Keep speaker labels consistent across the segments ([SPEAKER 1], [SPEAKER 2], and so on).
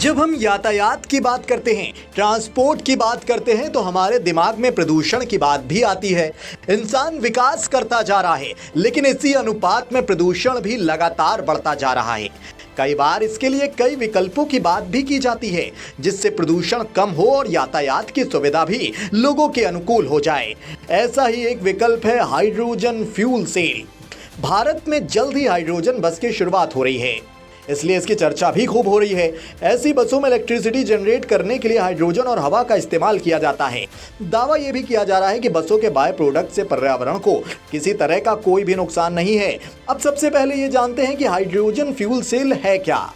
[SPEAKER 1] जब हम यातायात की बात करते हैं, ट्रांसपोर्ट की बात करते हैं, तो हमारे दिमाग में प्रदूषण की बात भी आती है। इंसान विकास करता जा रहा है, लेकिन इसी अनुपात में प्रदूषण भी लगातार बढ़ता जा रहा है। कई बार इसके लिए कई विकल्पों की बात भी की जाती है, जिससे प्रदूषण कम हो और यातायात की सुविधा भी लोगों के अनुकूल हो जाए। ऐसा ही एक विकल्प है हाइड्रोजन फ्यूल सेल। भारत में जल्द ही हाइड्रोजन बस की शुरुआत हो रही है, इसलिए इसकी चर्चा भी खूब हो रही है। ऐसी बसों में इलेक्ट्रिसिटी जनरेट करने के लिए हाइड्रोजन और हवा का इस्तेमाल किया जाता है। दावा यह भी किया जा रहा है कि बसों के बाय प्रोडक्ट से पर्यावरण को किसी तरह का कोई भी नुकसान नहीं है। अब सबसे पहले ये जानते हैं कि हाइड्रोजन फ्यूल सेल है क्या।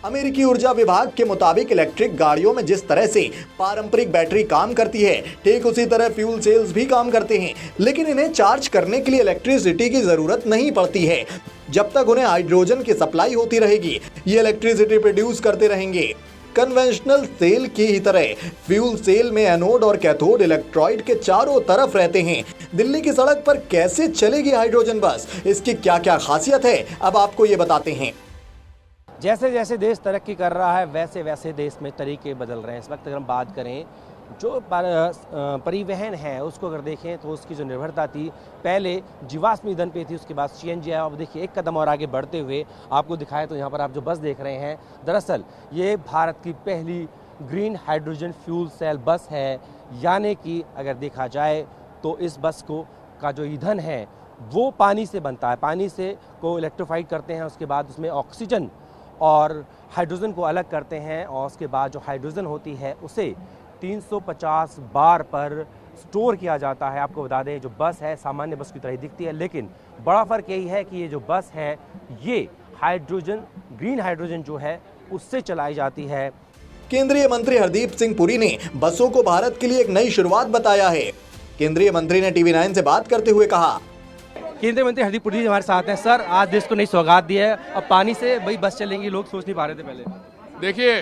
[SPEAKER 1] अमेरिकी ऊर्जा विभाग के मुताबिक इलेक्ट्रिक गाड़ियों में जिस तरह से पारंपरिक बैटरी काम करती है, ठीक उसी तरह फ्यूल सेल्स भी काम करते हैं, लेकिन इन्हें चार्ज करने के लिए इलेक्ट्रिसिटी की जरूरत नहीं पड़ती है। जब तक उन्हें हाइड्रोजन की सप्लाई होती रहेगी, ये इलेक्ट्रिसिटी प्रोड्यूस करते रहेंगे। कन्वेंशनल सेल की ही तरह फ्यूल सेल में एनोड और कैथोड इलेक्ट्रोड के चारों तरफ रहते हैं। दिल्ली की सड़क पर कैसे चलेगी हाइड्रोजन बस, इसकी क्या क्या खासियत है, अब आपको ये बताते हैं।
[SPEAKER 2] जैसे जैसे देश तरक्की कर रहा है, वैसे वैसे देश में तरीके बदल रहे हैं। इस वक्त अगर हम बात करें जो परिवहन है, उसको अगर देखें तो उसकी जो निर्भरता थी पहले जीवाश्म ईंधन पे थी, उसके बाद सीएनजी आया। अब देखिए एक कदम और आगे बढ़ते हुए आपको दिखाएं तो यहाँ पर आप जो बस देख रहे हैं, दरअसल ये भारत की पहली ग्रीन हाइड्रोजन फ्यूल सेल बस है। यानी कि अगर देखा जाए तो इस बस का जो ईंधन है वो पानी से बनता है। पानी से को इलेक्ट्रीफाइड करते हैं, उसके बाद उसमें ऑक्सीजन और हाइड्रोजन को अलग करते हैं, और उसके बाद जो हाइड्रोजन होती है उसे 350 बार पर स्टोर किया जाता है। आपको बता दें जो बस है सामान्य बस की तरह ही दिखती है, लेकिन बड़ा फर्क यही है कि ये जो बस है ये हाइड्रोजन, ग्रीन हाइड्रोजन जो है उससे चलाई जाती है।
[SPEAKER 1] केंद्रीय मंत्री हरदीप सिंह पुरी ने बसों को भारत के लिए एक नई शुरुआत बताया है। केंद्रीय मंत्री ने टीवी 9 से बात करते हुए कहा,
[SPEAKER 2] केंद्रीय मंत्री हरदीप पुरी जी हमारे साथ हैं। सर, आज देश को नई सौगात दी है, अब पानी से भाई बस चलेंगी, लोग सोच नहीं पा रहे थे पहले।
[SPEAKER 3] देखिए,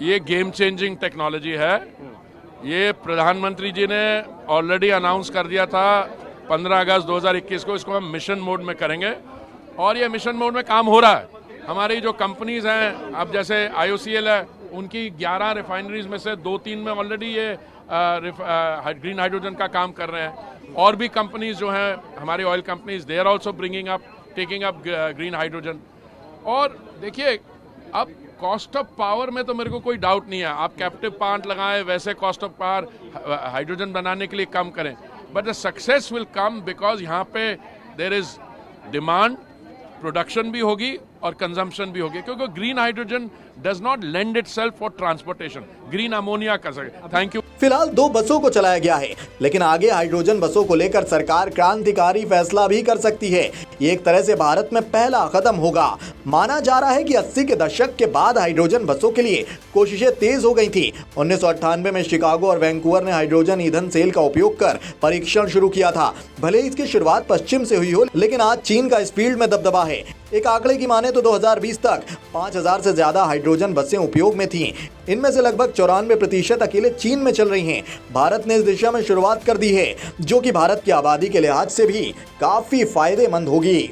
[SPEAKER 3] ये गेम चेंजिंग टेक्नोलॉजी है। ये प्रधानमंत्री जी ने ऑलरेडी अनाउंस कर दिया था 15 अगस्त 2021 को। इसको हम मिशन मोड में करेंगे और ये मिशन मोड में काम हो रहा है। हमारी जो कंपनीज हैं, अब जैसे IOCL है, उनकी 11 रिफाइनरीज में से 2-3 में ऑलरेडी ये ग्रीन हाइड्रोजन का काम कर रहे हैं। और भी कंपनीज जो हैं हमारी oil companies, they are also taking up green hydrogen. और देखिए, अब कॉस्ट ऑफ पावर में तो मेरे को कोई डाउट नहीं है। आप कैप्टिव प्लांट लगाएं, वैसे कॉस्ट ऑफ पावर हाइड्रोजन बनाने के लिए कम करें, but the success will come because यहाँ पे देयर इज डिमांड, प्रोडक्शन भी होगी और कंजम्पशन भी होगी, क्योंकि green hydrogen does not lend itself for transportation. Green ammonia कर सके। Thank you.
[SPEAKER 1] फिलहाल 2 बसों को चलाया गया है, लेकिन आगे हाइड्रोजन बसों को लेकर सरकार क्रांतिकारी फैसला भी कर सकती है। ये एक तरह से भारत में पहला कदम होगा। माना जा रहा है कि 80 के दशक के बाद हाइड्रोजन बसों के लिए कोशिशें तेज हो गई थी। 1998 में शिकागो और वैंकूवर ने हाइड्रोजन ईंधन सेल का उपयोग कर परीक्षण शुरू किया था। भले ही इसकी शुरुआत पश्चिम से हुई हो, लेकिन आज चीन का इस फील्ड में दबदबा है। एक आंकड़े की माने तो 2020 तक 5000 से ज्यादा हाइड्रोजन बसें उपयोग में थीं। इनमें से लगभग 94% अकेले चीन में चल रही हैं। भारत ने इस दिशा में शुरुआत कर दी है, जो कि भारत की आबादी के लिहाज से भी काफी फायदेमंद होगी।